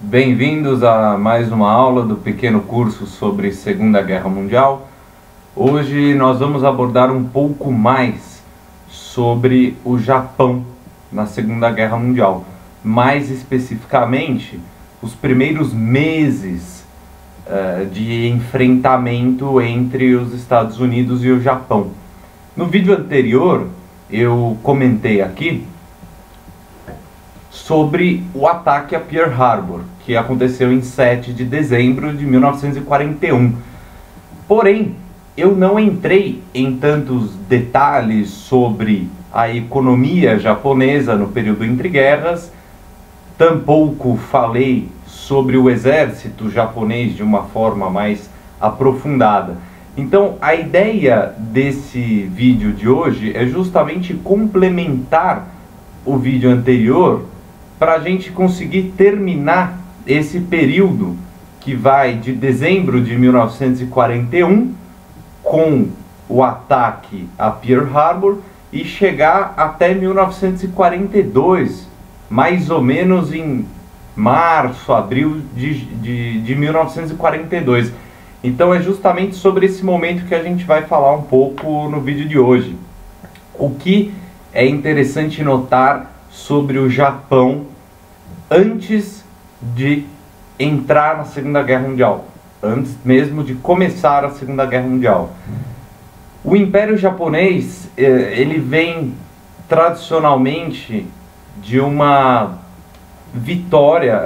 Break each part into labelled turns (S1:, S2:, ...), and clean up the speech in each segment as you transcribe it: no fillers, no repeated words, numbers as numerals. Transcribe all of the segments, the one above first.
S1: Bem-vindos a mais uma aula do pequeno curso sobre Segunda Guerra Mundial. Hoje nós vamos abordar um pouco mais sobre o Japão na Segunda Guerra Mundial. Mais especificamente, os primeiros meses de enfrentamento entre os Estados Unidos e o Japão. No vídeo anterior, eu comentei aqui sobre o ataque a Pearl Harbor, que aconteceu em 7 de dezembro de 1941. Porém, eu não entrei em tantos detalhes sobre a economia japonesa no período entre guerras, tampouco falei sobre o exército japonês de uma forma mais aprofundada. Então, a ideia desse vídeo de hoje é justamente complementar o vídeo anterior para a gente conseguir terminar esse período que vai de dezembro de 1941 com o ataque a Pearl Harbor e chegar até 1942, mais ou menos em março, abril de 1942. Então é justamente sobre esse momento que a gente vai falar um pouco no vídeo de hoje. O que é interessante notar sobre o Japão antes de entrar na Segunda Guerra Mundial, antes mesmo de começar a Segunda Guerra Mundial. O Império Japonês, ele vem tradicionalmente de uma vitória.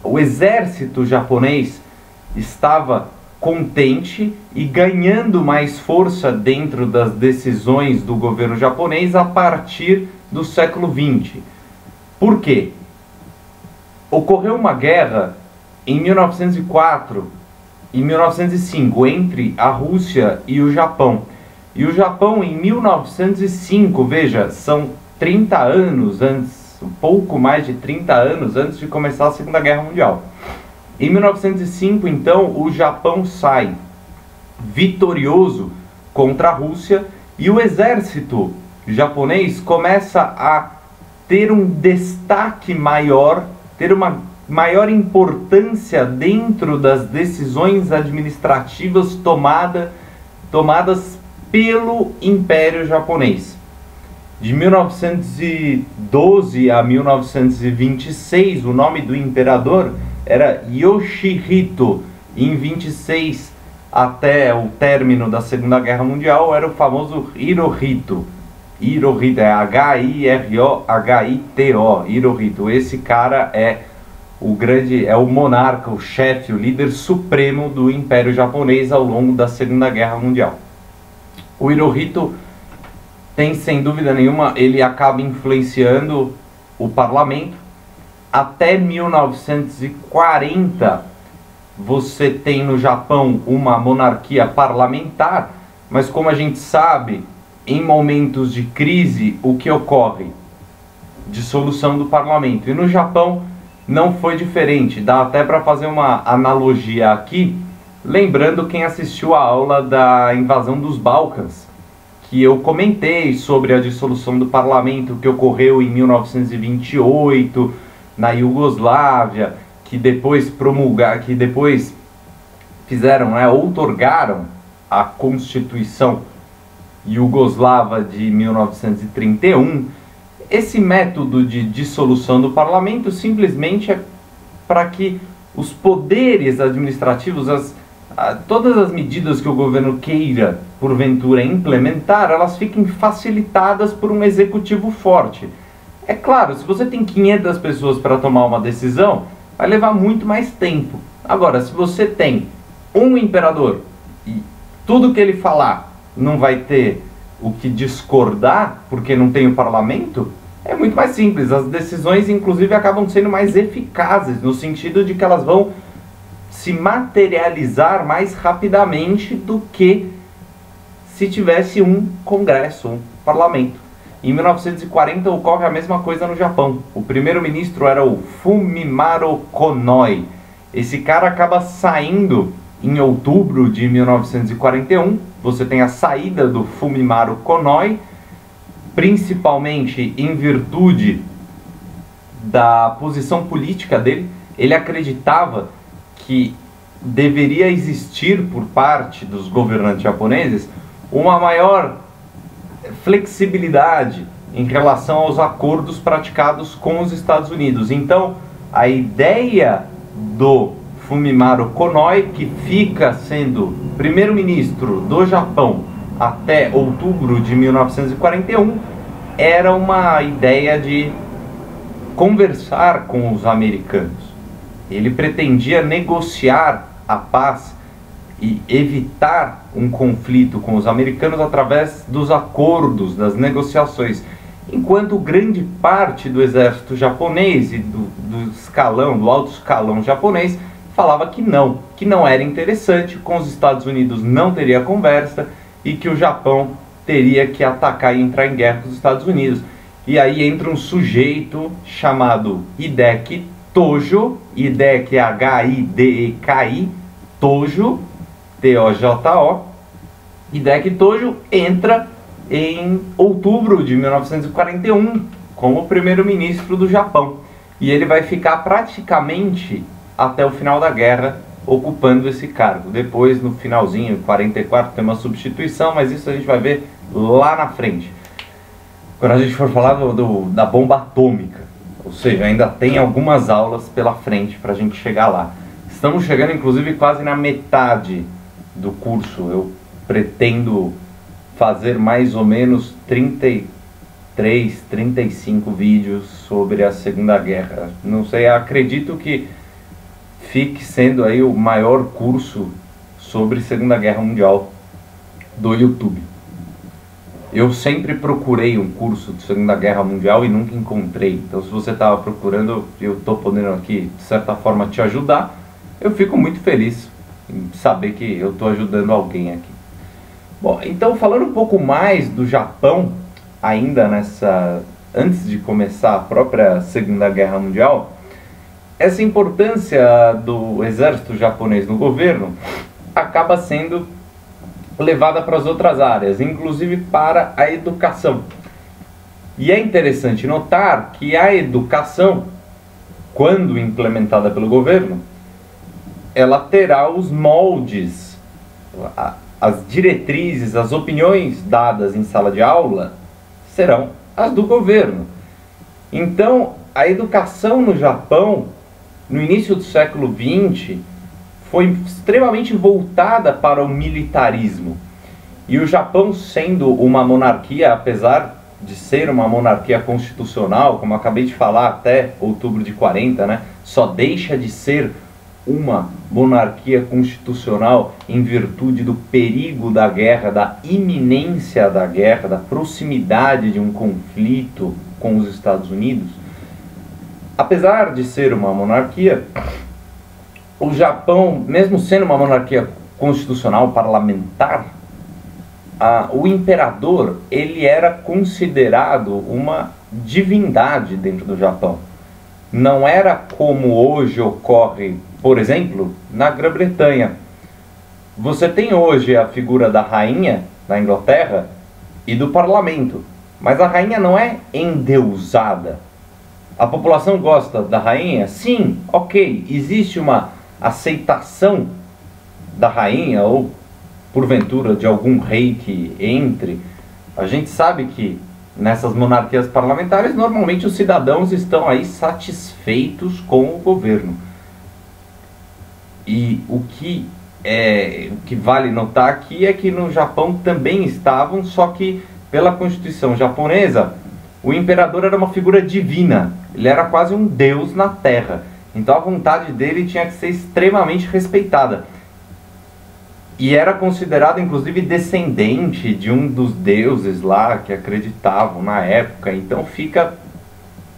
S1: O exército japonês estava contente e ganhando mais força dentro das decisões do governo japonês a partir do século XX. Por quê? Ocorreu uma guerra em 1904 e 1905 entre a Rússia e o Japão. E o Japão em 1905, veja, são 30 anos antes, um pouco mais de 30 anos antes de começar a Segunda Guerra Mundial. Em 1905, então, o Japão sai vitorioso contra a Rússia e o exército japonês começa a ter um destaque maior, ter uma maior importância dentro das decisões administrativas tomadas pelo Império Japonês. De 1912 a 1926, o nome do imperador era Yoshihito. Em 26 até o término da Segunda Guerra Mundial era o famoso Hirohito. Hirohito é Hirohito, Hirohito. Esse cara é o grande, é o monarca, o chefe, o líder supremo do Império Japonês ao longo da Segunda Guerra Mundial. O Hirohito tem, sem dúvida nenhuma, ele acaba influenciando o parlamento. Até 1940 você tem no Japão uma monarquia parlamentar, mas como a gente sabe, em momentos de crise, o que ocorre? Dissolução do parlamento. E no Japão não foi diferente. Dá até para fazer uma analogia aqui, lembrando quem assistiu a aula da invasão dos Balcãs, que eu comentei sobre a dissolução do parlamento que ocorreu em 1928 na Iugoslávia, que depois fizeram, outorgaram a Constituição Iugoslava de 1931. Esse método de dissolução do parlamento simplesmente é para que os poderes administrativos, todas as medidas que o governo queira, porventura, implementar, elas fiquem facilitadas por um executivo forte. É claro, se você tem 500 pessoas para tomar uma decisão, vai levar muito mais tempo. Agora, se você tem um imperador e tudo que ele falar não vai ter o que discordar, porque não tem o parlamento, é muito mais simples. As decisões, inclusive, acabam sendo mais eficazes, no sentido de que elas vão se materializar mais rapidamente do que se tivesse um congresso, um parlamento. Em 1940 ocorre a mesma coisa no Japão. O primeiro-ministro era o Fumimaro Konoe. Esse cara acaba saindo em outubro de 1941. Você tem a saída do Fumimaro Konoe, principalmente em virtude da posição política dele. ele acreditava que deveria existir por parte dos governantes japoneses uma maior flexibilidade em relação aos acordos praticados com os Estados Unidos. Então, a ideia do Fumimaro Konoe, que fica sendo primeiro-ministro do Japão até outubro de 1941, era uma ideia de conversar com os americanos. Ele pretendia negociar a paz e evitar um conflito com os americanos através dos acordos, das negociações, enquanto grande parte do exército japonês e do alto escalão japonês falava que não era interessante, com os Estados Unidos não teria conversa e que o Japão teria que atacar e entrar em guerra com os Estados Unidos. E aí entra um sujeito chamado Hideki Tojo, Hideki Hideki Tojo, T-O-J-O. Hideki Tojo entra em outubro de 1941 como primeiro-ministro do Japão. E ele vai ficar praticamente até o final da guerra ocupando esse cargo. Depois, no finalzinho, 44, tem uma substituição, mas isso a gente vai ver lá na frente, quando a gente for falar da bomba atômica. Ou seja, ainda tem algumas aulas pela frente para a gente chegar lá. Estamos chegando, inclusive, quase na metade do curso. Eu pretendo fazer mais ou menos 33, 35 vídeos sobre a Segunda Guerra. Não sei, acredito que fique sendo aí o maior curso sobre Segunda Guerra Mundial do YouTube. Eu sempre procurei um curso de Segunda Guerra Mundial e nunca encontrei. Então, se você estava procurando, eu estou podendo aqui, de certa forma, te ajudar. Eu fico muito feliz em saber que eu estou ajudando alguém aqui. Bom, então, falando um pouco mais do Japão, ainda antes de começar a própria Segunda Guerra Mundial, essa importância do exército japonês no governo acaba sendo levada para as outras áreas, inclusive para a educação. E é interessante notar que a educação, quando implementada pelo governo, ela terá os moldes, as diretrizes, as opiniões dadas em sala de aula serão as do governo. Então, a educação no Japão, no início do século XX, foi extremamente voltada para o militarismo. E o Japão, sendo uma monarquia, apesar de ser uma monarquia constitucional, como eu acabei de falar, até outubro de 40, né, só deixa de ser uma monarquia constitucional em virtude do perigo da guerra, da iminência da guerra, da proximidade de um conflito com os Estados Unidos. Apesar de ser uma monarquia, o Japão, mesmo sendo uma monarquia constitucional parlamentar, o imperador, ele era considerado uma divindade dentro do Japão. Não era como hoje ocorre, por exemplo, na Grã-Bretanha. Você tem hoje a figura da rainha da Inglaterra e do parlamento, mas a rainha não é endeusada. A população gosta da rainha? Sim, ok, existe uma aceitação da rainha ou porventura de algum rei que entre. A gente sabe que nessas monarquias parlamentares normalmente os cidadãos estão aí satisfeitos com o governo. E o que vale notar aqui é que no Japão também estavam, só que pela Constituição japonesa o imperador era uma figura divina, ele era quase um deus na terra. Então a vontade dele tinha que ser extremamente respeitada. E era considerado inclusive descendente de um dos deuses lá que acreditavam na época. Então fica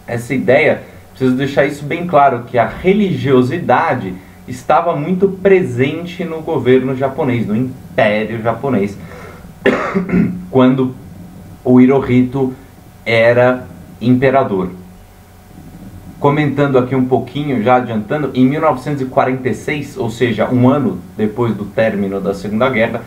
S1: essa ideia, preciso deixar isso bem claro, que a religiosidade estava muito presente no governo japonês, no Império Japonês, quando o Hirohito era imperador. Comentando aqui um pouquinho, já adiantando, em 1946, ou seja, um ano depois do término da Segunda Guerra,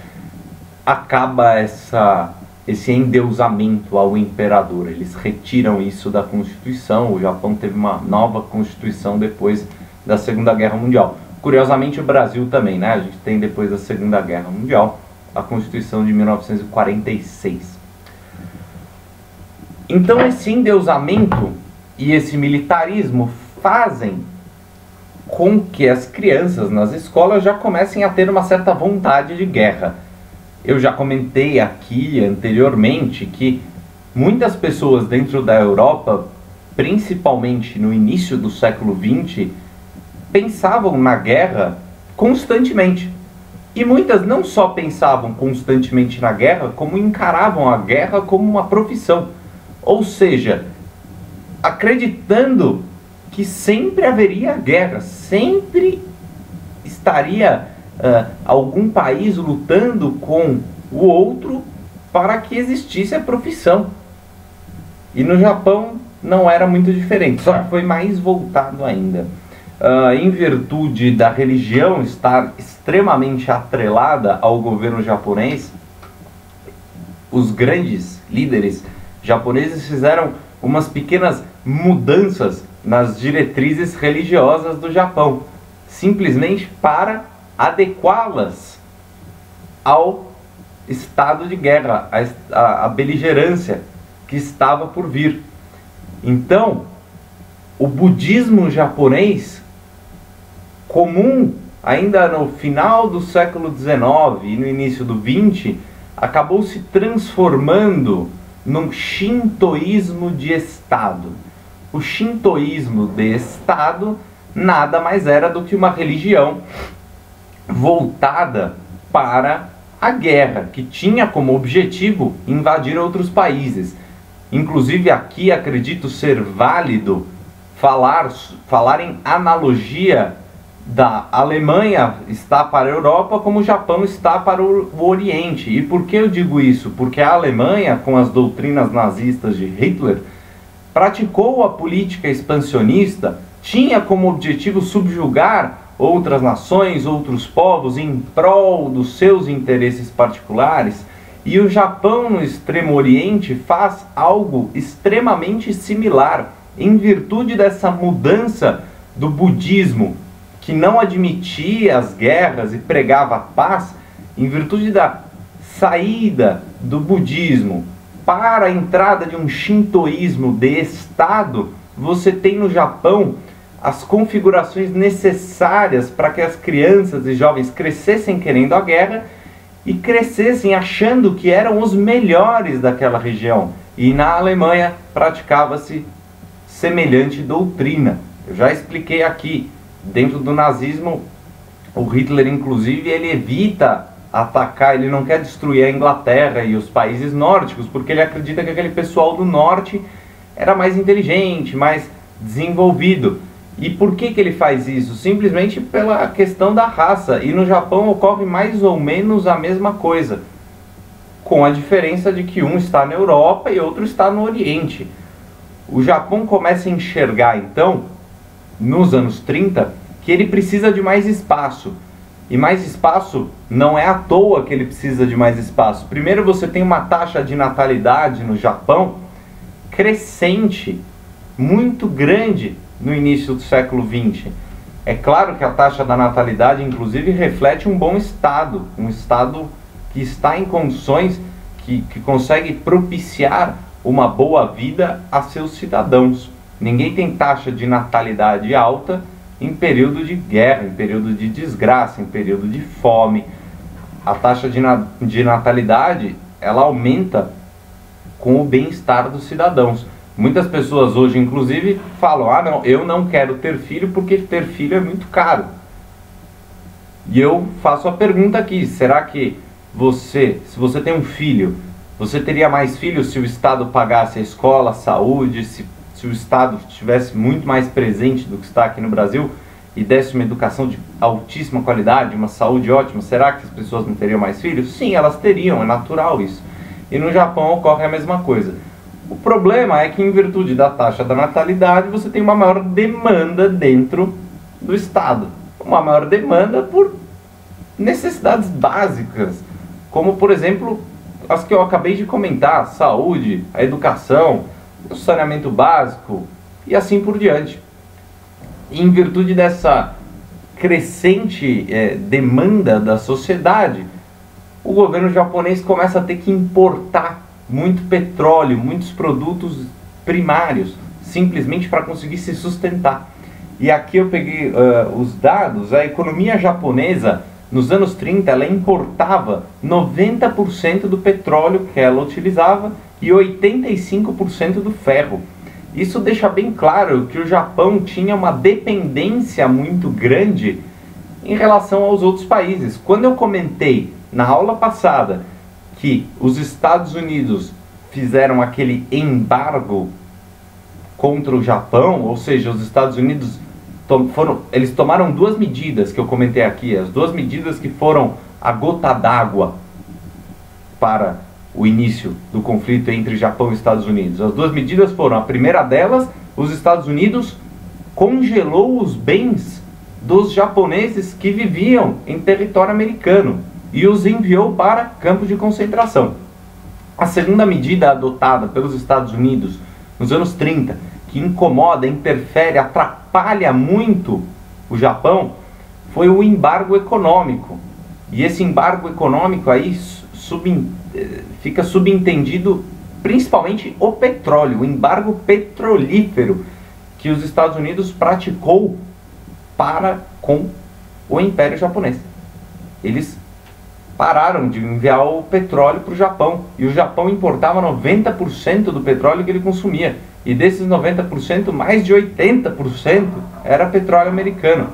S1: acaba esse endeusamento ao imperador. Eles retiram isso da Constituição. O Japão teve uma nova Constituição depois da Segunda Guerra Mundial. Curiosamente, o Brasil também, né? A gente tem, depois da Segunda Guerra Mundial, a Constituição de 1946. Então, esse endeusamento e esse militarismo fazem com que as crianças nas escolas já comecem a ter uma certa vontade de guerra. Eu já comentei aqui anteriormente que muitas pessoas dentro da Europa, principalmente no início do século XX, pensavam na guerra constantemente. E muitas não só pensavam constantemente na guerra, como encaravam a guerra como uma profissão. Ou seja, acreditando que sempre haveria guerra, sempre estaria algum país lutando com o outro para que existisse a profissão. E no Japão não era muito diferente, só que foi mais voltado ainda. Em virtude da religião estar extremamente atrelada ao governo japonês, os grandes líderes japoneses fizeram umas pequenas mudanças nas diretrizes religiosas do Japão, simplesmente para adequá-las ao estado de guerra, a beligerância que estava por vir. Então, o budismo japonês, comum ainda no final do século XIX e no início do XX, acabou se transformando num shintoísmo de Estado. O shintoísmo de Estado nada mais era do que uma religião voltada para a guerra, que tinha como objetivo invadir outros países. Inclusive aqui acredito ser válido falar em analogia da Alemanha está para a Europa como o Japão está para o Oriente. E por que eu digo isso? Porque a Alemanha, com as doutrinas nazistas de Hitler, praticou a política expansionista, tinha como objetivo subjugar outras nações, outros povos em prol dos seus interesses particulares. E o Japão, no Extremo Oriente, faz algo extremamente similar, em virtude dessa mudança do budismo, que não admitia as guerras e pregava a paz. Em virtude da saída do budismo para a entrada de um shintoísmo de Estado, você tem no Japão as configurações necessárias para que as crianças e jovens crescessem querendo a guerra e crescessem achando que eram os melhores daquela região. E na Alemanha praticava-se semelhante doutrina. Eu já expliquei aqui, dentro do nazismo, o Hitler, inclusive, ele evita atacar, ele não quer destruir a Inglaterra e os países nórdicos, porque ele acredita que aquele pessoal do norte era mais inteligente, mais desenvolvido. E por que ele faz isso? Simplesmente pela questão da raça. E no Japão ocorre mais ou menos a mesma coisa, com a diferença de que um está na Europa e outro está no Oriente. O Japão começa a enxergar, então, nos anos 30, que ele precisa de mais espaço. E mais espaço não é à toa que ele precisa de mais espaço. Primeiro, você tem uma taxa de natalidade no Japão crescente, muito grande no início do século XX. É claro que a taxa da natalidade, inclusive, reflete um bom Estado, um Estado que está em condições, que consegue propiciar uma boa vida a seus cidadãos. Ninguém tem taxa de natalidade alta em período de guerra, em período de desgraça, em período de fome. A taxa de natalidade, ela aumenta com o bem-estar dos cidadãos. Muitas pessoas hoje, inclusive, falam: ah, não, eu não quero ter filho porque ter filho é muito caro. E eu faço a pergunta aqui: será que se você tem um filho, você teria mais filhos se o Estado pagasse a escola, a saúde, se o Estado estivesse muito mais presente do que está aqui no Brasil e desse uma educação de altíssima qualidade, uma saúde ótima? Será que as pessoas não teriam mais filhos? Sim, elas teriam, é natural isso. E no Japão ocorre a mesma coisa. O problema é que, em virtude da taxa da natalidade, você tem uma maior demanda dentro do Estado. Uma maior demanda por necessidades básicas, como, por exemplo, as que eu acabei de comentar: a saúde, a educação, o saneamento básico e assim por diante. em virtude dessa crescente demanda da sociedade, o governo japonês começa a ter que importar muito petróleo, muitos produtos primários, simplesmente para conseguir se sustentar. E aqui eu peguei os dados. A economia japonesa, nos anos 30, ela importava 90% do petróleo que ela utilizava e 85% do ferro. Isso deixa bem claro que o Japão tinha uma dependência muito grande em relação aos outros países. Quando eu comentei na aula passada que os Estados Unidos fizeram aquele embargo contra o Japão, ou seja, os Estados Unidos eles tomaram duas medidas que eu comentei aqui, as duas medidas que foram a gota d'água para o início do conflito entre Japão e Estados Unidos. As duas medidas foram, a primeira delas, os Estados Unidos congelou os bens dos japoneses que viviam em território americano e os enviou para campos de concentração. A segunda medida adotada pelos Estados Unidos nos anos 30, que incomoda, interfere, atrapalha muito o Japão, foi o embargo econômico. E esse embargo econômico aí fica subentendido principalmente o petróleo, o embargo petrolífero que os Estados Unidos praticou para com o Império Japonês. Eles pararam de enviar o petróleo para o Japão, e o Japão importava 90% do petróleo que ele consumia, e desses 90%, mais de 80% era petróleo americano.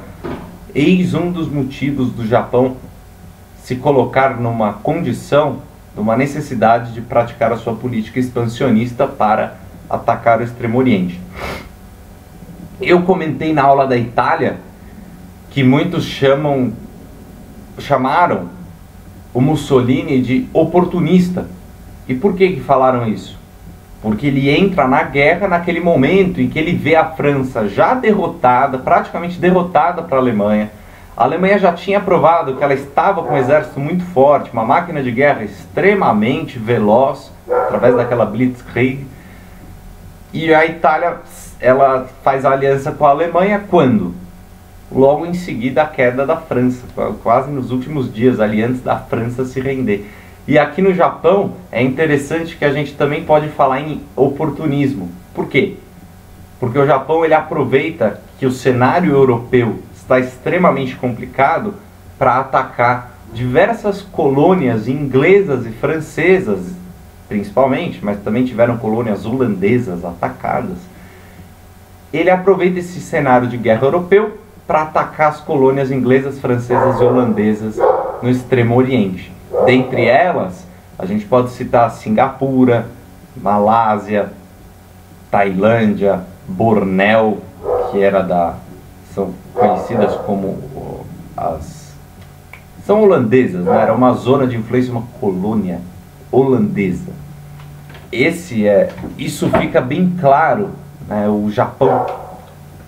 S1: Eis um dos motivos do Japão se colocar numa condição, numa necessidade de praticar a sua política expansionista para atacar o Extremo Oriente. Eu comentei na aula da Itália que muitos chamaram o Mussolini de oportunista. E por que falaram isso? Porque ele entra na guerra naquele momento em que ele vê a França já derrotada, praticamente derrotada para a Alemanha. A Alemanha já tinha provado que ela estava com um exército muito forte, uma máquina de guerra extremamente veloz, através daquela Blitzkrieg. E a Itália, ela faz a aliança com a Alemanha quando? Logo em seguida a queda da França, quase nos últimos dias, ali antes da França se render. E aqui no Japão é interessante que a gente também pode falar em oportunismo. Por quê? Porque o Japão ele aproveita que o cenário europeu está extremamente complicado para atacar diversas colônias inglesas e francesas, principalmente, mas também tiveram colônias holandesas atacadas. Ele aproveita esse cenário de guerra europeu para atacar as colônias inglesas, francesas e holandesas no Extremo Oriente. Dentre elas, a gente pode citar Singapura, Malásia, Tailândia, Bornéu, que são conhecidas como são holandesas, né? Era uma zona de influência, uma colônia holandesa. Isso fica bem claro, né? O Japão,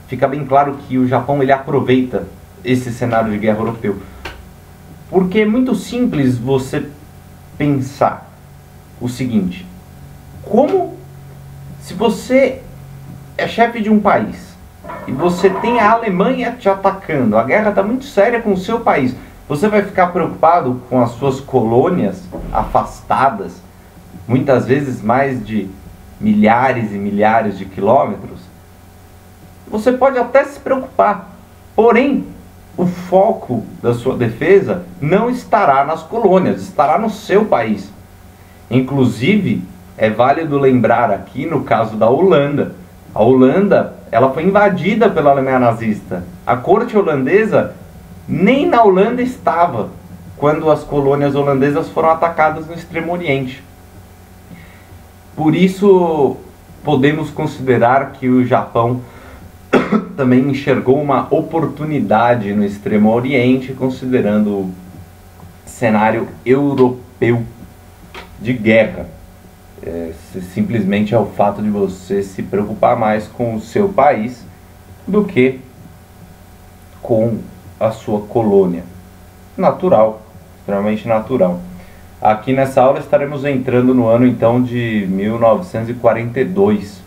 S1: fica bem claro que o Japão ele aproveita esse cenário de guerra europeu. Porque é muito simples você pensar o seguinte: se você é chefe de um país e você tem a Alemanha te atacando, a guerra está muito séria com o seu país, você vai ficar preocupado com as suas colônias afastadas, muitas vezes mais de milhares e milhares de quilômetros? Você pode até se preocupar, porém o foco da sua defesa não estará nas colônias, estará no seu país. Inclusive, é válido lembrar aqui no caso da Holanda. A Holanda, ela foi invadida pela Alemanha nazista. A corte holandesa nem na Holanda estava quando as colônias holandesas foram atacadas no Extremo Oriente. Por isso, podemos considerar que o Japão também enxergou uma oportunidade no Extremo Oriente, considerando o cenário europeu de guerra. Simplesmente é o fato de você se preocupar mais com o seu país do que com a sua colônia. Natural, extremamente natural. Aqui nessa aula estaremos entrando no ano então de 1942,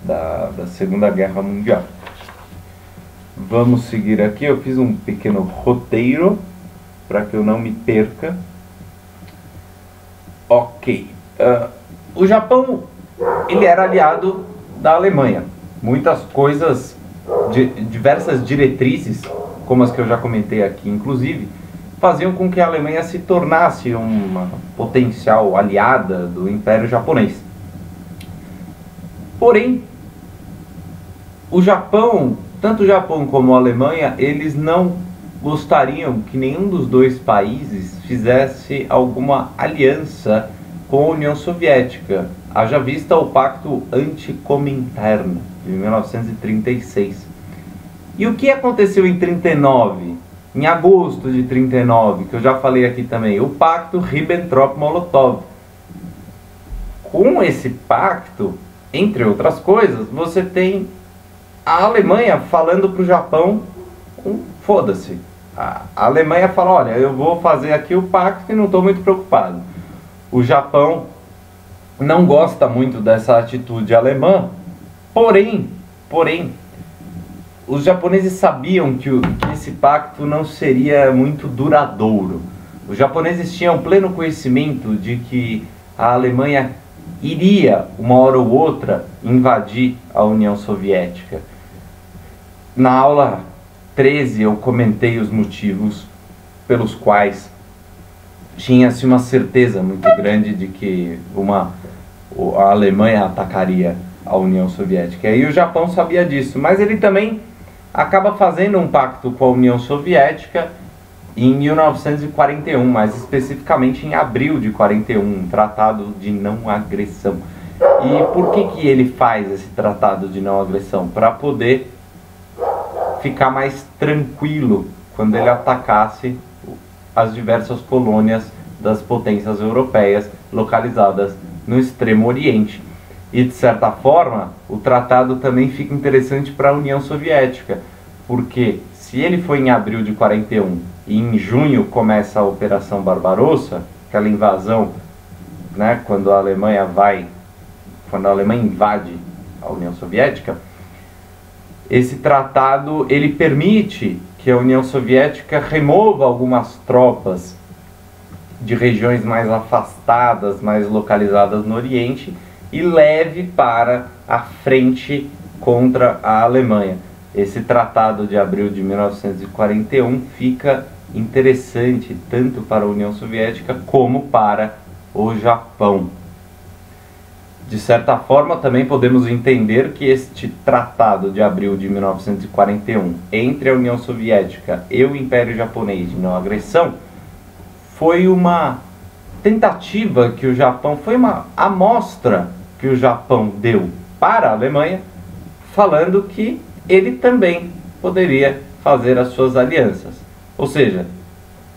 S1: da Segunda Guerra Mundial. Vamos seguir aqui. Eu fiz um pequeno roteiro para que eu não me perca. Ok. O Japão, ele era aliado da Alemanha. Muitas coisas, diversas diretrizes, como as que eu já comentei aqui, inclusive, faziam com que a Alemanha se tornasse uma potencial aliada do Império Japonês. Porém, o Japão, tanto o Japão como a Alemanha, eles não gostariam que nenhum dos dois países fizesse alguma aliança com a União Soviética, haja vista o Pacto Anticomintern de 1936. E o que aconteceu em 39? Em agosto de 39, que eu já falei aqui também, o Pacto Ribbentrop-Molotov. Com esse pacto, entre outras coisas, você tem a Alemanha falando para o Japão, foda-se. A Alemanha fala, olha, eu vou fazer aqui o pacto e não estou muito preocupado. O Japão não gosta muito dessa atitude alemã, porém, os japoneses sabiam que esse pacto não seria muito duradouro. Os japoneses tinham pleno conhecimento de que a Alemanha iria, uma hora ou outra, invadir a União Soviética. Na aula 13 eu comentei os motivos pelos quais tinha-se uma certeza muito grande de que a Alemanha atacaria a União Soviética. E o Japão sabia disso, mas ele também acaba fazendo um pacto com a União Soviética em 1941, mais especificamente em abril de 41, um tratado de não agressão. E por que ele faz esse tratado de não agressão? Para poder ficar mais tranquilo quando ele atacasse as diversas colônias das potências europeias localizadas no Extremo Oriente. E de certa forma, o tratado também fica interessante para a União Soviética, porque se ele foi em abril de 41 e em junho começa a Operação Barbarossa, aquela invasão, né, quando a Alemanha invade a União Soviética, esse tratado ele permite que a União Soviética remova algumas tropas de regiões mais afastadas, mais localizadas no Oriente, e leve para a frente contra a Alemanha. Esse tratado de abril de 1941 fica interessante tanto para a União Soviética como para o Japão. De certa forma, também podemos entender que este tratado de abril de 1941 entre a União Soviética e o Império Japonês de não agressão foi uma tentativa que o Japão, foi uma amostra que o Japão deu para a Alemanha, falando que ele também poderia fazer as suas alianças. Ou seja,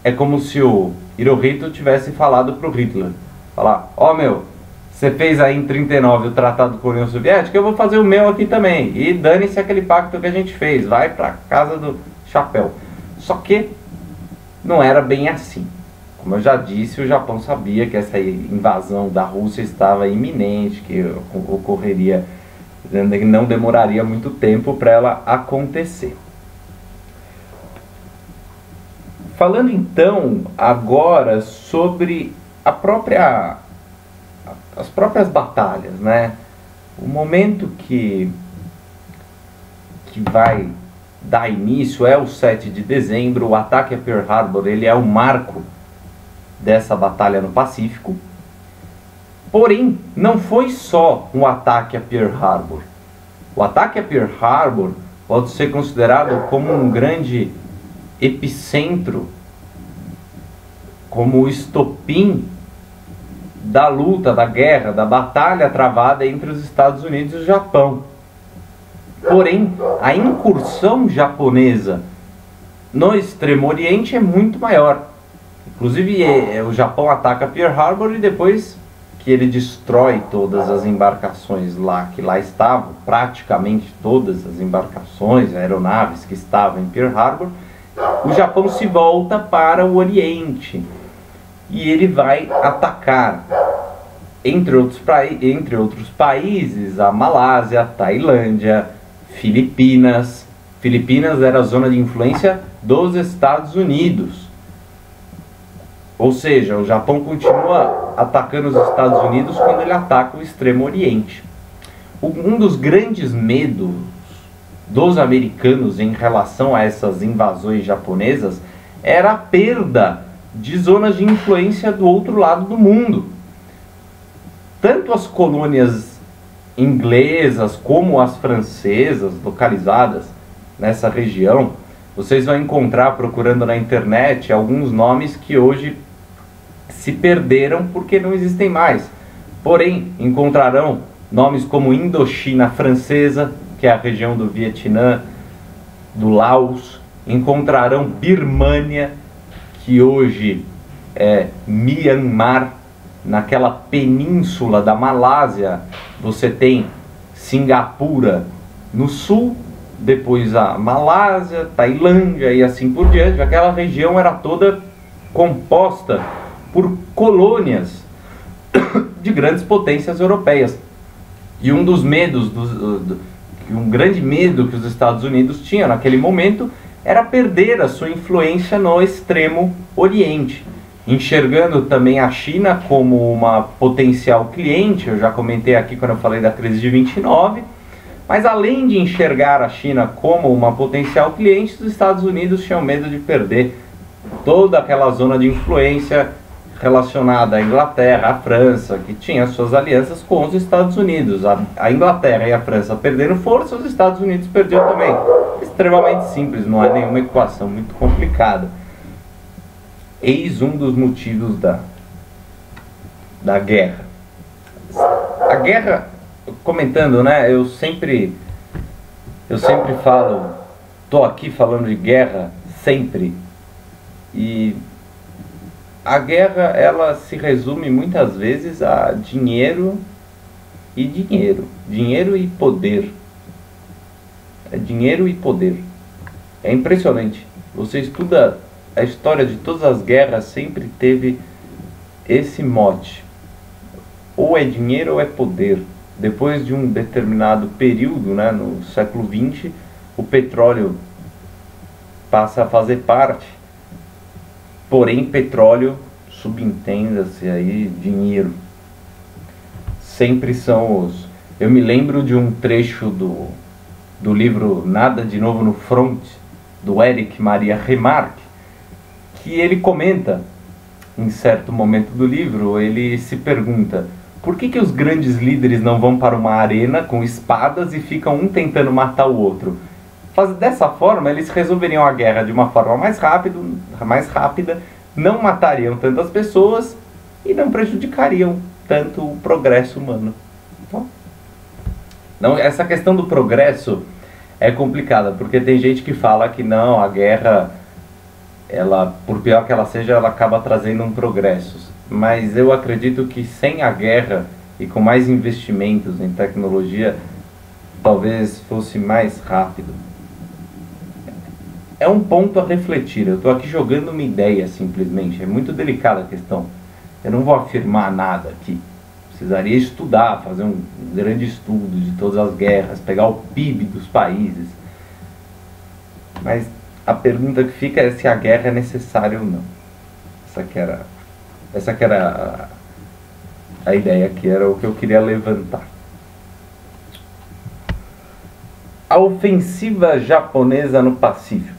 S1: é como se o Hirohito tivesse falado para o Hitler, falar, ó meu, você fez aí em 39 o tratado com a União Soviética, eu vou fazer o meu aqui também. E dane-se aquele pacto que a gente fez, vai para casa do chapéu. Só que não era bem assim. Como eu já disse, o Japão sabia que essa invasão da Rússia estava iminente, que ocorreria, não demoraria muito tempo para ela acontecer. Falando então agora sobre as próprias batalhas, né? O momento que vai dar início é o 7 de dezembro, o ataque a Pearl Harbor, ele é o marco dessa batalha no Pacífico. Porém, não foi só um ataque a Pearl Harbor. O ataque a Pearl Harbor pode ser considerado como um grande epicentro, como o estopim da luta, da guerra, da batalha travada entre os Estados Unidos e o Japão. Porém, a incursão japonesa no Extremo Oriente é muito maior. Inclusive, o Japão ataca Pearl Harbor e depois que ele destrói todas as embarcações lá que lá estavam, praticamente todas as embarcações, aeronaves que estavam em Pearl Harbor, o Japão se volta para o Oriente e ele vai atacar, entre outros países, a Malásia, Tailândia, Filipinas, Filipinas era a zona de influência dos Estados Unidos. Ou seja, o Japão continua atacando os Estados Unidos quando ele ataca o Extremo Oriente. Um dos grandes medos dos americanos em relação a essas invasões japonesas era a perda de zonas de influência do outro lado do mundo. Tanto as colônias inglesas como as francesas localizadas nessa região, vocês vão encontrar procurando na internet alguns nomes que hoje se perderam porque não existem mais. Porém, encontrarão nomes como Indochina Francesa, que é a região do Vietnã, do Laos. Encontrarão Birmânia, que hoje é Myanmar. Naquela península da Malásia, você tem Singapura no sul, depois a Malásia, Tailândia e assim por diante. Aquela região era toda composta por colônias de grandes potências europeias. E um dos medos, um grande medo que os Estados Unidos tinham naquele momento era perder a sua influência no Extremo Oriente, enxergando também a China como uma potencial cliente. Eu já comentei aqui quando eu falei da crise de 29, mas além de enxergar a China como uma potencial cliente, os Estados Unidos tinham medo de perder toda aquela zona de influência relacionada à Inglaterra, à França, que tinha suas alianças com os Estados Unidos. A Inglaterra e a França perdendo força, os Estados Unidos perderam também. Extremamente simples, não é nenhuma equação muito complicada. Eis um dos motivos da guerra. A guerra, comentando, né? Eu sempre falo, tô aqui falando de guerra sempre. E a guerra, ela se resume muitas vezes a dinheiro e dinheiro. Dinheiro e poder. É dinheiro e poder. É impressionante. Você estuda a história de todas as guerras, sempre teve esse mote. Ou é dinheiro ou é poder. Depois de um determinado período, né, no século XX, o petróleo passa a fazer parte. Porém, petróleo, subentenda-se aí, dinheiro. Sempre são os... Eu me lembro de um trecho do livro Nada de Novo no Front, do Éric Maria Remarque, que ele comenta, em certo momento do livro, ele se pergunta: por que os grandes líderes não vão para uma arena com espadas e ficam um tentando matar o outro? Dessa forma, eles resolveriam a guerra de uma forma mais rápida, não matariam tantas pessoas e não prejudicariam tanto o progresso humano. Não, essa questão do progresso é complicada, porque tem gente que fala que não, a guerra, ela, por pior que ela seja, ela acaba trazendo um progresso. Mas eu acredito que sem a guerra e com mais investimentos em tecnologia, talvez fosse mais rápido. É um ponto a refletir. Eu estou aqui jogando uma ideia, simplesmente. É muito delicada a questão. Eu não vou afirmar nada aqui. Precisaria estudar, fazer um grande estudo de todas as guerras, pegar o PIB dos países. Mas a pergunta que fica é se a guerra é necessária ou não. Essa que era a ideia, que era o que eu queria levantar. A ofensiva japonesa no Pacífico.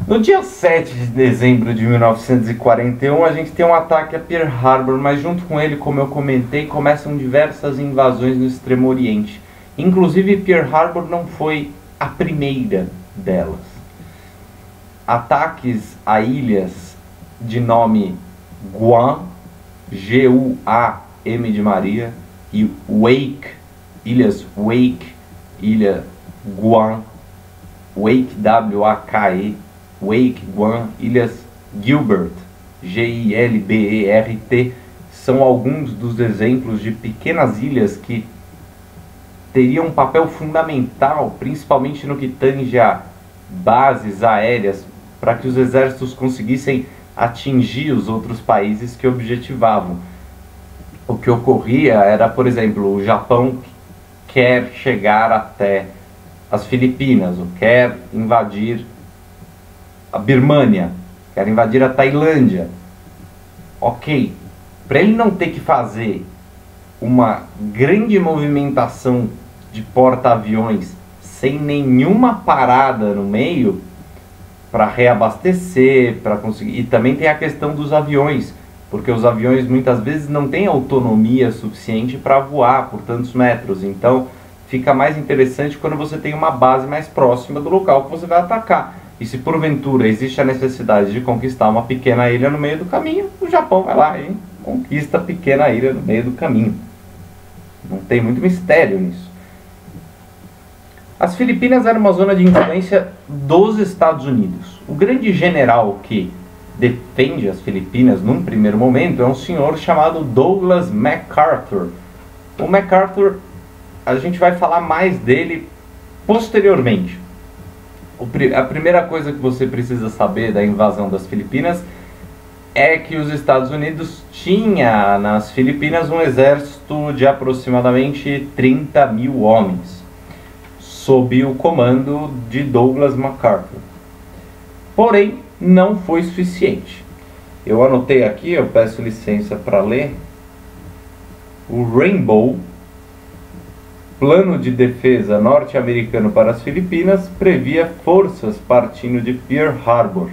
S1: No dia 7 de dezembro de 1941, a gente tem um ataque a Pearl Harbor, mas junto com ele, como eu comentei, começam diversas invasões no Extremo Oriente. Inclusive, Pearl Harbor não foi a primeira delas. Ataques a ilhas de nome Guam, G-U-A-M de Maria, e Wake, ilhas Wake, ilha Guam, Wake, W-A-K-E, Wake, Guam, ilhas Gilbert, G-I-L-B-E-R-T, são alguns dos exemplos de pequenas ilhas que teriam um papel fundamental, principalmente no que tange a bases aéreas, para que os exércitos conseguissem atingir os outros países que objetivavam. O que ocorria era, por exemplo, o Japão quer chegar até as Filipinas, ou quer invadir a Birmânia, quer invadir a Tailândia, ok, para ele não ter que fazer uma grande movimentação de porta-aviões sem nenhuma parada no meio para reabastecer, para conseguir. E também tem a questão dos aviões, porque os aviões muitas vezes não têm autonomia suficiente para voar por tantos metros. Então fica mais interessante quando você tem uma base mais próxima do local que você vai atacar. E se porventura existe a necessidade de conquistar uma pequena ilha no meio do caminho, o Japão vai lá e conquista a pequena ilha no meio do caminho. Não tem muito mistério nisso. As Filipinas eram uma zona de influência dos Estados Unidos. O grande general que defende as Filipinas num primeiro momento é um senhor chamado Douglas MacArthur. O MacArthur, a gente vai falar mais dele posteriormente. A primeira coisa que você precisa saber da invasão das Filipinas é que os Estados Unidos tinha nas Filipinas um exército de aproximadamente 30 mil homens, sob o comando de Douglas MacArthur. Porém, não foi suficiente. Eu anotei aqui, eu peço licença para ler. O Rainbow, Plano de Defesa norte-americano para as Filipinas, previa forças partindo de Pearl Harbor,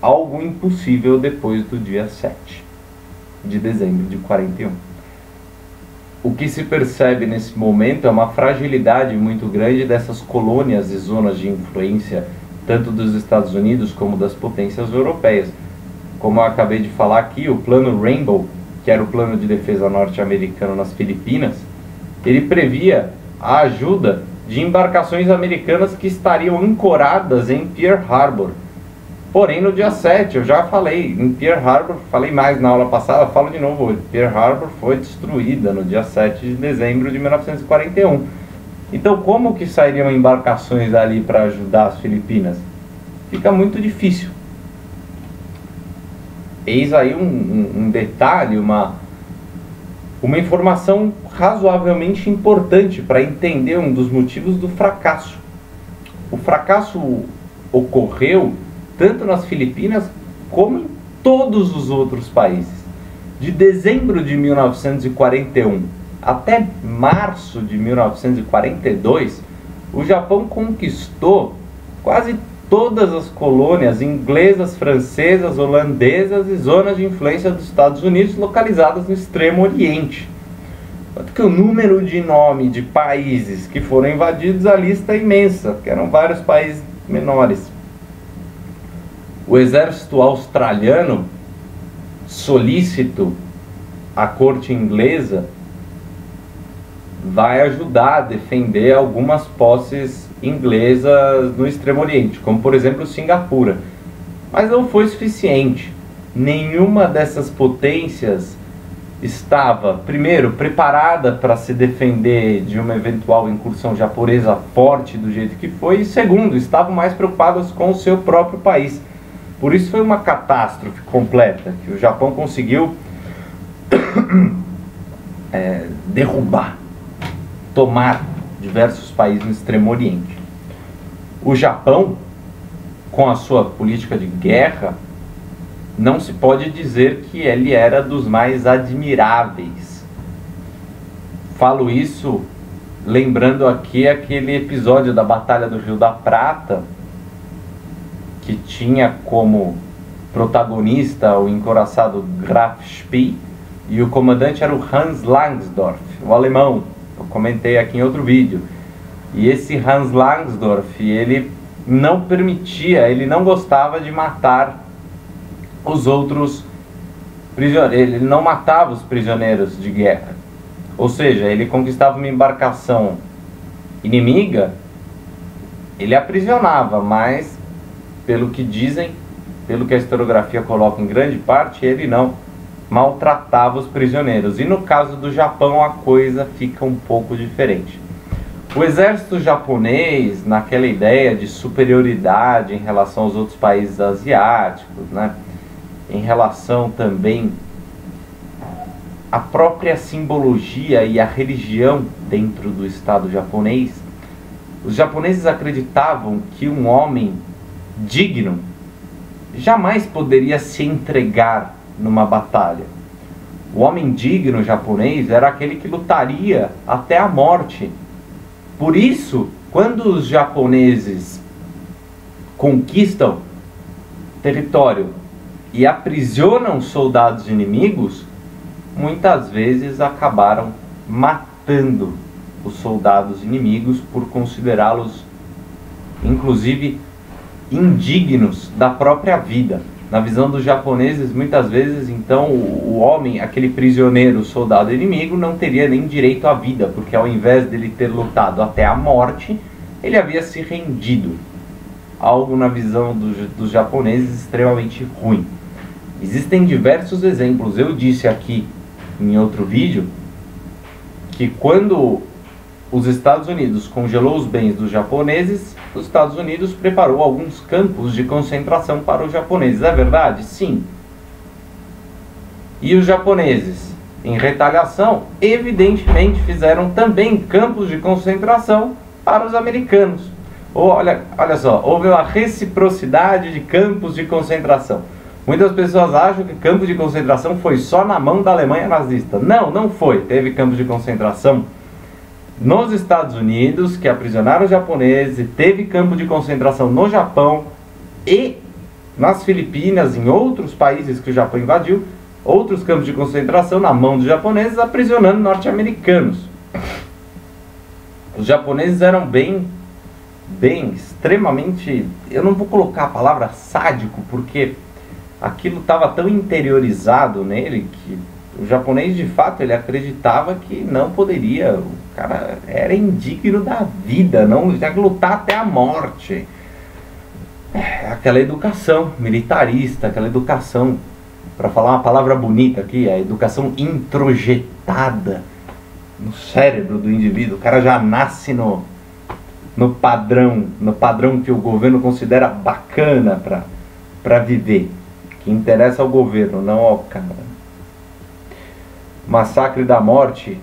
S1: algo impossível depois do dia 7 de dezembro de 41. O que se percebe nesse momento é uma fragilidade muito grande dessas colônias e zonas de influência, tanto dos Estados Unidos como das potências europeias. Como eu acabei de falar aqui, o Plano Rainbow, que era o plano de defesa norte-americano nas Filipinas, ele previa a ajuda de embarcações americanas que estariam ancoradas em Pearl Harbor. Porém, no dia 7, eu já falei, em Pearl Harbor, falei mais na aula passada, falo de novo hoje, Pearl Harbor foi destruída no dia 7 de dezembro de 1941. Então, como que sairiam embarcações ali para ajudar as Filipinas? Fica muito difícil. Eis aí um detalhe, uma informação razoavelmente importante para entender um dos motivos do fracasso. O fracasso ocorreu tanto nas Filipinas como em todos os outros países. De dezembro de 1941 até março de 1942, o Japão conquistou quase todas as colônias inglesas, francesas, holandesas e zonas de influência dos Estados Unidos localizadas no Extremo Oriente. Tanto que o número de nome de países que foram invadidos, a lista é imensa, que eram vários países menores. O exército australiano, solícito à corte inglesa, vai ajudar a defender algumas posses inglesas no Extremo Oriente, como por exemplo Singapura. Mas não foi suficiente. Nenhuma dessas potências estava, primeiro, preparada para se defender de uma eventual incursão japonesa forte do jeito que foi, e segundo, estavam mais preocupadas com o seu próprio país. Por isso foi uma catástrofe completa, que o Japão conseguiu derrubar, tomar diversos países no Extremo Oriente. O Japão, com a sua política de guerra, não se pode dizer que ele era dos mais admiráveis. Falo isso lembrando aqui aquele episódio da Batalha do Rio da Prata, que tinha como protagonista o encouraçado Graf Spee, e o comandante era o Hans Langsdorff, o alemão. Eu comentei aqui em outro vídeo. E esse Hans Langsdorff, ele não permitia, ele não gostava de matar os outros prisioneiros, ele não matava os prisioneiros de guerra. Ou seja, ele conquistava uma embarcação inimiga, ele aprisionava, mas pelo que dizem, pelo que a historiografia coloca em grande parte, ele não maltratava os prisioneiros. E no caso do Japão a coisa fica um pouco diferente. O exército japonês, naquela ideia de superioridade em relação aos outros países asiáticos, né, em relação também à própria simbologia e à religião dentro do Estado japonês, Os japoneses acreditavam que um homem digno jamais poderia se entregar numa batalha. O homem digno japonês era aquele que lutaria até a morte. Por isso, quando os japoneses conquistam território e aprisionam soldados inimigos, muitas vezes acabaram matando os soldados inimigos por considerá-los, inclusive, indignos da própria vida. Na visão dos japoneses, muitas vezes, então, o homem, aquele prisioneiro, soldado inimigo, não teria nem direito à vida, porque ao invés dele ter lutado até a morte, ele havia se rendido. Algo na visão dos japoneses extremamente ruim. Existem diversos exemplos. Eu disse aqui em outro vídeo que quando os Estados Unidos congelou os bens dos japoneses, os Estados Unidos preparou alguns campos de concentração para os japoneses. É verdade? Sim. E os japoneses, em retaliação, evidentemente fizeram também campos de concentração para os americanos. Olha só, houve uma reciprocidade de campos de concentração. Muitas pessoas acham que campo de concentração foi só na mão da Alemanha nazista. Não, não foi. Teve campos de concentração nos Estados Unidos, que aprisionaram os japoneses, e teve campo de concentração no Japão e nas Filipinas, em outros países que o Japão invadiu, outros campos de concentração na mão dos japoneses, aprisionando norte-americanos. Os japoneses eram extremamente, eu não vou colocar a palavra sádico, porque aquilo estava tão interiorizado nele que o japonês, de fato, ele acreditava que não poderia, o cara era indigno da vida, não tinha que lutar até a morte. Aquela educação militarista, aquela educação, para falar uma palavra bonita aqui, a educação introjetada no cérebro do indivíduo. O cara já nasce no padrão que o governo considera bacana para viver, que interessa ao governo, não ao cara. Massacre da Morte,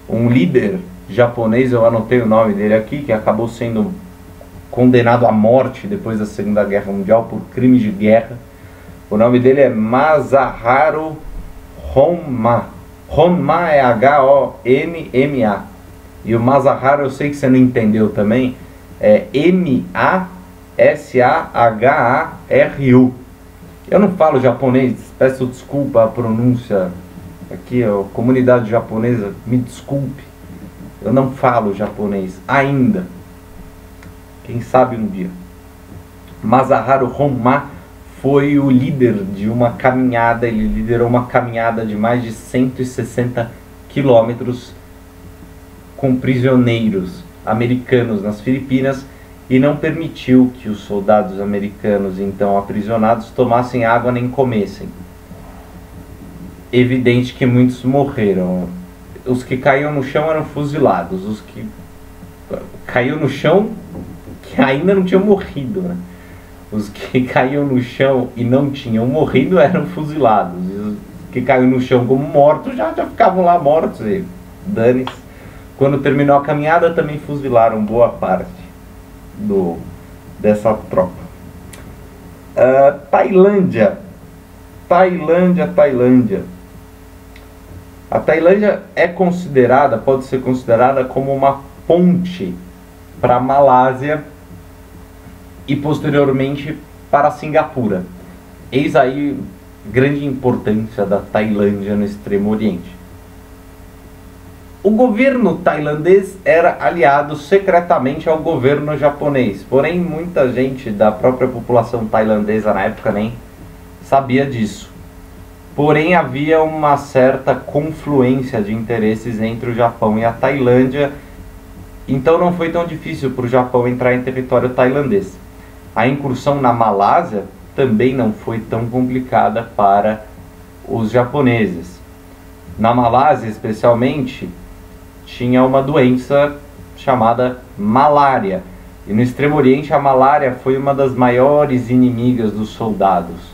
S1: um líder japonês, eu anotei o nome dele aqui, que acabou sendo condenado à morte depois da Segunda Guerra Mundial por crimes de guerra. O nome dele é Masaharu Honma. Honma é H-O-N-M-A. E o Masaharu, eu sei que você não entendeu também, é M-A-S-A-H-A-R-U. Eu não falo japonês, peço desculpa a pronúncia aqui, a comunidade japonesa, me desculpe. Eu não falo japonês ainda. Quem sabe um dia. Masaharu Honma foi o líder de uma caminhada, ele liderou uma caminhada de mais de 160 quilômetros com prisioneiros americanos nas Filipinas e não permitiu que os soldados americanos então aprisionados tomassem água nem comessem. Evidente que muitos morreram. Os que caíam no chão eram fuzilados. Os que caíam no chão, que ainda não tinham morrido, né? Os que caíam no chão e não tinham morrido eram fuzilados. E os que caíam no chão como mortos já ficavam lá mortos. E dane-se. Quando terminou a caminhada também fuzilaram boa parte dessa tropa. Tailândia. A Tailândia pode ser considerada como uma ponte para a Malásia e posteriormente para Singapura. Eis aí grande importância da Tailândia no Extremo Oriente. O governo tailandês era aliado secretamente ao governo japonês, porém muita gente da própria população tailandesa na época nem sabia disso. Porém havia uma certa confluência de interesses entre o Japão e a Tailândia, então não foi tão difícil para o Japão entrar em território tailandês. A incursão na Malásia também não foi tão complicada para os japoneses. Na Malásia, especialmente, tinha uma doença chamada malária. E no Extremo Oriente a malária foi uma das maiores inimigas dos soldados.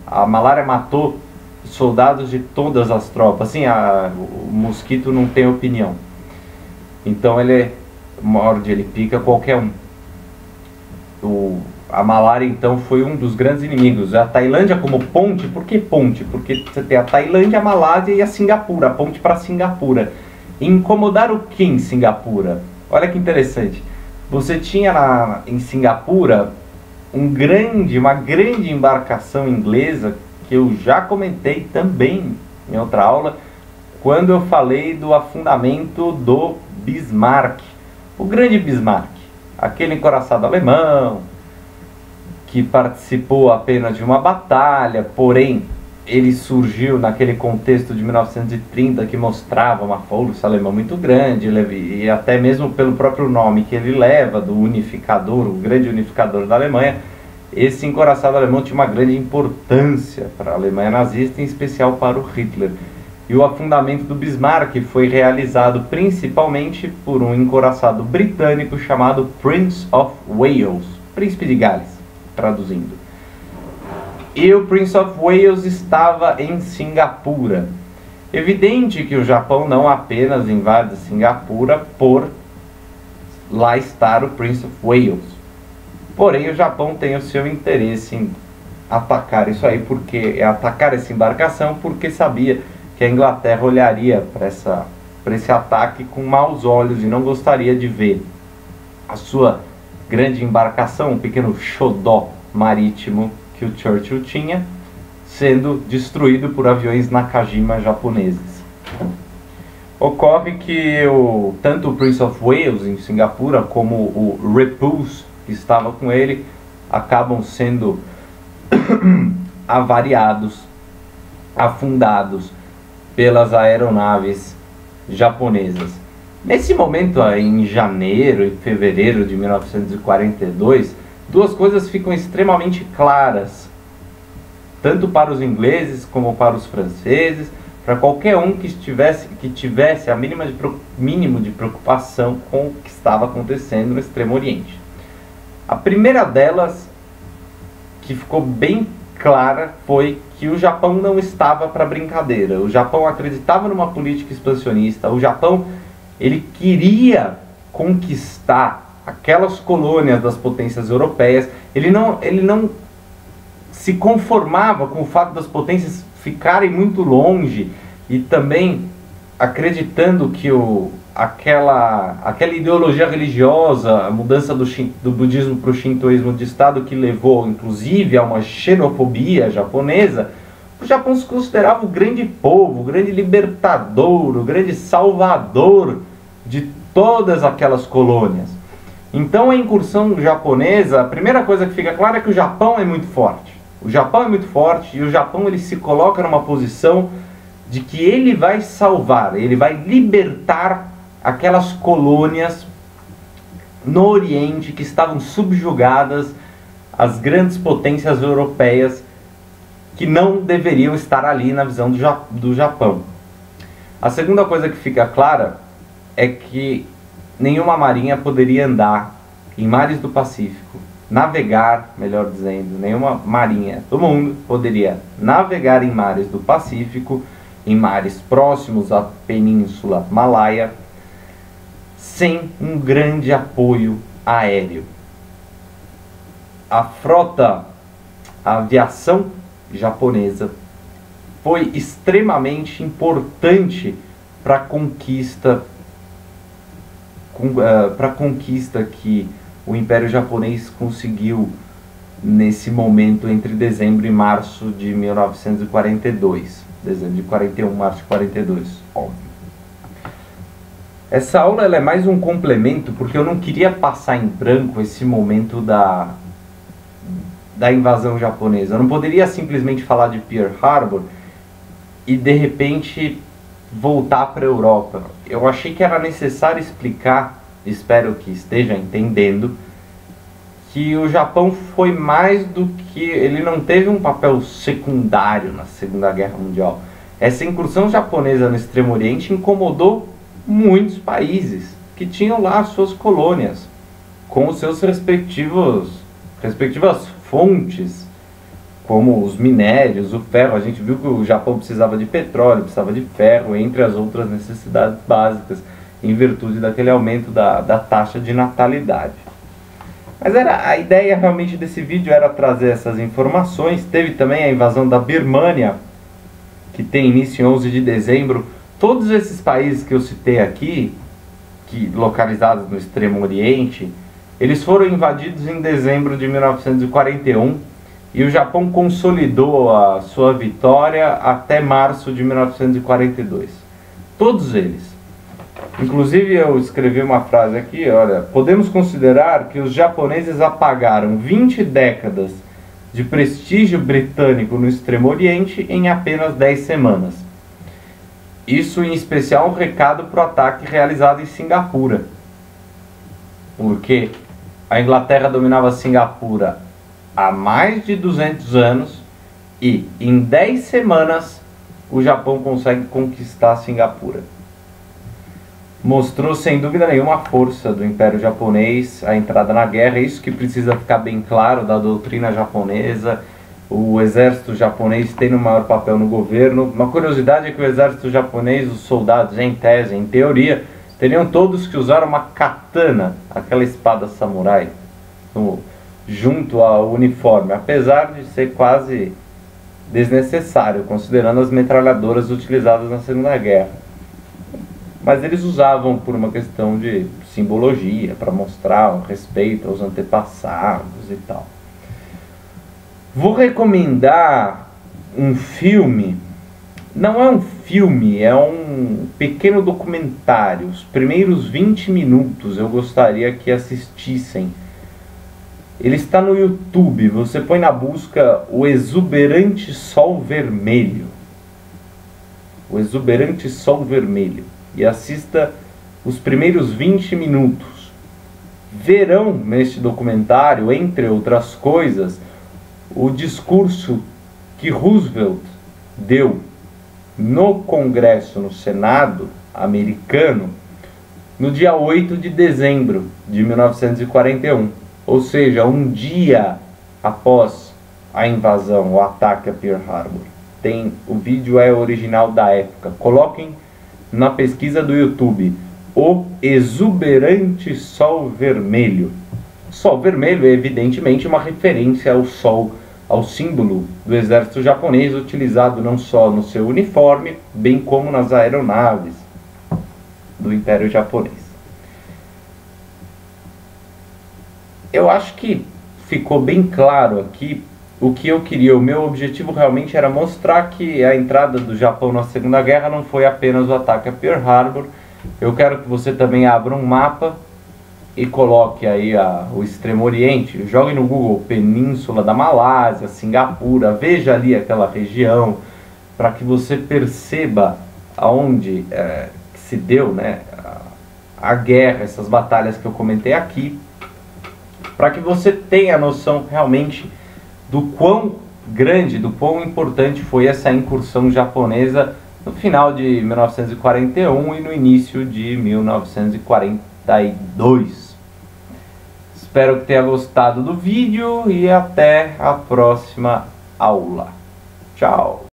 S1: A malária matou soldados de todas as tropas. Assim, o mosquito não tem opinião. Então ele morde, ele pica qualquer um. A malária, então, foi um dos grandes inimigos. A Tailândia como ponte, por que ponte? Porque você tem a Tailândia, a Malásia e a Singapura, a ponte para Singapura. E incomodar o que em Singapura? Olha que interessante. Você tinha em Singapura uma grande embarcação inglesa, que eu já comentei também em outra aula, quando eu falei do afundamento do Bismarck. O grande Bismarck, aquele encoraçado alemão, que participou apenas de uma batalha, porém ele surgiu naquele contexto de 1930 que mostrava uma força alemã muito grande, e até mesmo pelo próprio nome que ele leva, do unificador, o grande unificador da Alemanha. Esse encoraçado alemão tinha uma grande importância para a Alemanha nazista, em especial para o Hitler. E o afundamento do Bismarck foi realizado principalmente por um encoraçado britânico chamado Prince of Wales, Príncipe de Gales, traduzindo. E o Prince of Wales estava em Singapura. Evidente que o Japão não apenas invade Singapura por lá estar o Prince of Wales. Porém, o Japão tem o seu interesse em atacar isso aí, atacar essa embarcação, porque sabia que a Inglaterra olharia para esse ataque com maus olhos e não gostaria de ver a sua grande embarcação, um pequeno xodó marítimo que o Churchill tinha, sendo destruído por aviões Nakajima japoneses. Ocorre que tanto o Prince of Wales em Singapura como o Repulse, que estava com ele, acabam sendo avariados, afundados pelas aeronaves japonesas. Nesse momento, em janeiro e fevereiro de 1942, duas coisas ficam extremamente claras, tanto para os ingleses como para os franceses, para qualquer um que tivesse a mínimo de preocupação com o que estava acontecendo no Extremo Oriente. A primeira delas, que ficou bem clara, foi que o Japão não estava para brincadeira. O Japão acreditava numa política expansionista. O Japão, ele queria conquistar aquelas colônias das potências europeias. Ele não se conformava com o fato das potências ficarem muito longe, e também acreditando que aquela ideologia religiosa, a mudança do budismo para o shintoísmo de Estado, que levou inclusive a uma xenofobia japonesa, o Japão se considerava o grande povo, o grande libertador, o grande salvador de todas aquelas colônias. Então a incursão japonesa, a primeira coisa que fica clara é que o Japão é muito forte. O Japão é muito forte, e o Japão ele se coloca numa posição de que ele vai salvar, ele vai libertar aquelas colônias no Oriente que estavam subjugadas às grandes potências europeias, que não deveriam estar ali na visão do Japão. A segunda coisa que fica clara é que nenhuma marinha poderia andar em mares do Pacífico, navegar, melhor dizendo, nenhuma marinha do mundo poderia navegar em mares do Pacífico, em mares próximos à Península Malaia, sem um grande apoio aéreo. A aviação japonesa foi extremamente importante para a conquista que o Império Japonês conseguiu nesse momento entre dezembro e março de 1942. Dezembro de 41, março de 42, óbvio. Essa aula ela é mais um complemento, porque eu não queria passar em branco esse momento da invasão japonesa. Eu não poderia simplesmente falar de Pearl Harbor e de repente voltar para a Europa. Eu achei que era necessário explicar, espero que esteja entendendo, que o Japão foi mais do que... ele não teve um papel secundário na Segunda Guerra Mundial. Essa incursão japonesa no Extremo Oriente incomodou muitos países que tinham lá suas colônias, com os seus respectivas fontes, como os minérios, o ferro. A gente viu que o Japão precisava de petróleo, precisava de ferro, entre as outras necessidades básicas. em virtude daquele aumento da taxa de natalidade. Mas a ideia realmente desse vídeo era trazer essas informações. Teve também a invasão da Birmânia, que tem início em 11 de dezembro. Todos esses países que eu citei aqui, localizados no Extremo Oriente, eles foram invadidos em dezembro de 1941 e o Japão consolidou a sua vitória até março de 1942. Todos eles. Inclusive eu escrevi uma frase aqui, olha, podemos considerar que os japoneses apagaram 20 décadas de prestígio britânico no Extremo Oriente em apenas 10 semanas. Isso em especial um recado para o ataque realizado em Singapura. Porque a Inglaterra dominava Singapura há mais de 200 anos e em 10 semanas o Japão consegue conquistar Singapura. Mostrou sem dúvida nenhuma a força do Império Japonês, a entrada na guerra. Isso que precisa ficar bem claro da doutrina japonesa. O exército japonês tem um maior papel no governo. Uma curiosidade é que o exército japonês, os soldados em tese, em teoria, teriam todos que usar uma katana, aquela espada samurai, junto ao uniforme, apesar de ser quase desnecessário, considerando as metralhadoras utilizadas na Segunda Guerra. Mas eles usavam por uma questão de simbologia, para mostrar o respeito aos antepassados e tal. Vou recomendar um filme. Não é um filme, é um pequeno documentário. Os primeiros 20 minutos eu gostaria que assistissem. Ele está no YouTube. Você põe na busca O Exuberante Sol Vermelho. O Exuberante Sol Vermelho. E assista os primeiros 20 minutos. Verão neste documentário, entre outras coisas, o discurso que Roosevelt deu no Congresso, no Senado americano, no dia 8 de dezembro de 1941. Ou seja, um dia após a invasão, o ataque a Pearl Harbor. O vídeo é original da época. Coloquem na pesquisa do YouTube, O Exuberante Sol Vermelho. Sol vermelho é evidentemente uma referência ao sol, ao símbolo do exército japonês, utilizado não só no seu uniforme, bem como nas aeronaves do Império Japonês. Eu acho que ficou bem claro aqui o que eu queria. O meu objetivo realmente era mostrar que a entrada do Japão na Segunda Guerra não foi apenas o ataque a Pearl Harbor. Eu quero que você também abra um mapa e coloque aí o Extremo Oriente. Jogue no Google Península da Malásia, Singapura, veja ali aquela região, para que você perceba aonde se deu, né, a guerra, essas batalhas que eu comentei aqui, para que você tenha noção realmente do quão grande, do quão importante foi essa incursão japonesa no final de 1941 e no início de 1942. Espero que tenha gostado do vídeo e até a próxima aula. Tchau!